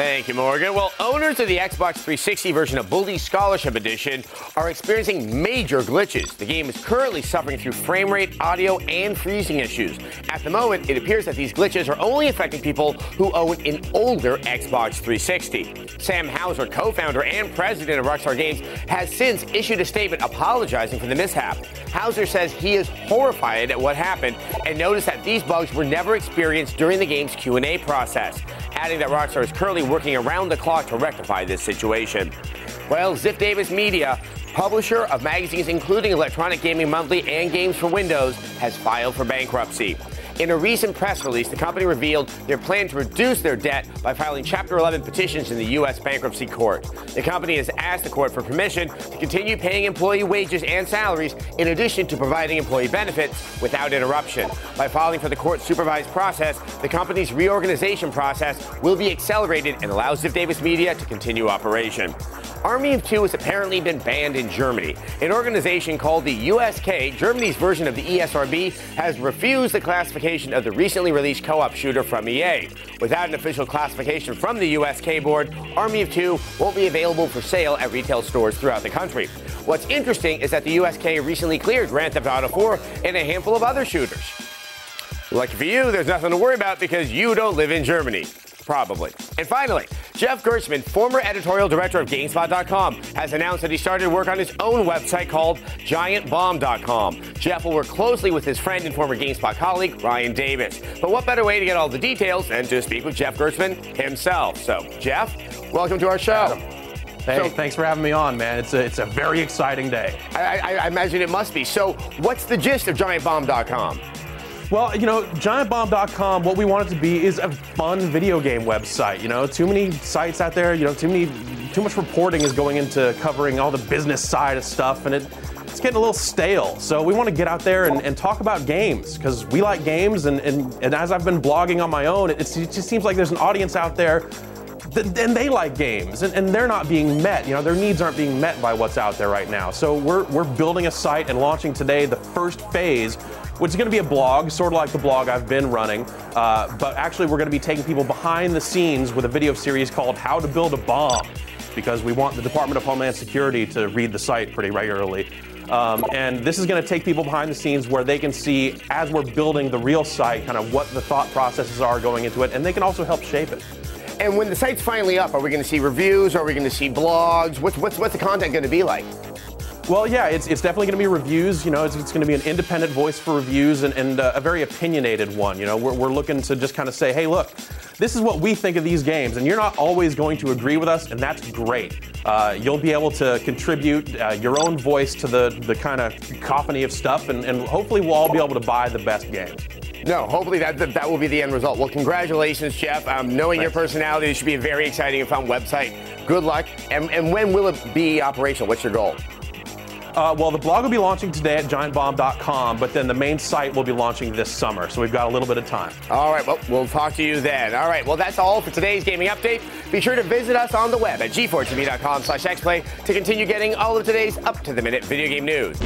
Thank you, Morgan. Well, owners of the Xbox 360 version of Bully Scholarship Edition are experiencing major glitches. The game is currently suffering through frame rate, audio, and freezing issues. At the moment, it appears that these glitches are only affecting people who own an older Xbox 360. Sam Houser, co-founder and president of Rockstar Games, has since issued a statement apologizing for the mishap. Houser says he is horrified at what happened and noticed that these bugs were never experienced during the game's Q&A process, adding that Rockstar is currently working around the clock to rectify this situation. Well, Ziff Davis Media, publisher of magazines including Electronic Gaming Monthly and Games for Windows, has filed for bankruptcy. In a recent press release, the company revealed their plan to reduce their debt by filing Chapter 11 petitions in the U.S. bankruptcy court. The company has asked the court for permission to continue paying employee wages and salaries in addition to providing employee benefits without interruption. By filing for the court-supervised process, the company's reorganization process will be accelerated and allow Ziff Davis Media to continue operation. Army of Two has apparently been banned in Germany. An organization called the USK, Germany's version of the ESRB, has refused the classification of the recently released co-op shooter from EA. Without an official classification from the USK board, Army of Two won't be available for sale at retail stores throughout the country. What's interesting is that the USK recently cleared Grand Theft Auto 4 and a handful of other shooters. Lucky for you, there's nothing to worry about because you don't live in Germany. Probably. And finally, Jeff Gerstmann, former editorial director of GameSpot.com, has announced that he started work on his own website called Giantbomb.com. Jeff will work closely with his friend and former GameSpot colleague, Ryan Davis. But what better way to get all the details than to speak with Jeff Gerstmann himself? So, Jeff, welcome to our show. Hey, thanks for having me on, man. It's a very exciting day. I imagine it must be. So, what's the gist of Giantbomb.com? Well, Giantbomb.com, what we want it to be is a fun video game website. Too many sites out there, too much reporting is going into covering all the business side of stuff, and it's getting a little stale. So we want to get out there and talk about games, because we like games, and as I've been blogging on my own, it just seems like there's an audience out there and they like games, and they're not being met. Their needs aren't being met by what's out there right now. So we're building a site and launching today the first phase, which is going to be a blog, sort of like the blog I've been running. But actually, we're going to be taking people behind the scenes with a video series called How to Build a Bomb, because we want the Department of Homeland Security to read the site pretty regularly. And this is going to take people behind the scenes where they can see, as we're building the real site, kind of what the thought processes are going into it, and they can also help shape it. And when the site's finally up, are we going to see reviews? Are we going to see blogs? What's the content going to be like? Well, yeah, it's definitely going to be reviews. It's going to be an independent voice for reviews and a very opinionated one. We're looking to just kind of say, hey, look, this is what we think of these games, and you're not always going to agree with us, and that's great. You'll be able to contribute your own voice to the kind of cacophony of stuff, and hopefully we'll all be able to buy the best games. No, hopefully that will be the end result. Well, congratulations, Jeff. Knowing your personality, this should be a very exciting and fun website. Good luck. And when will it be operational? What's your goal? Well, the blog will be launching today at giantbomb.com, but then the main site will be launching this summer, so we've got a little bit of time. All right, well, we'll talk to you then. All right, well, that's all for today's gaming update. Be sure to visit us on the web at g4tv.com/xplay to continue getting all of today's up-to-the-minute video game news.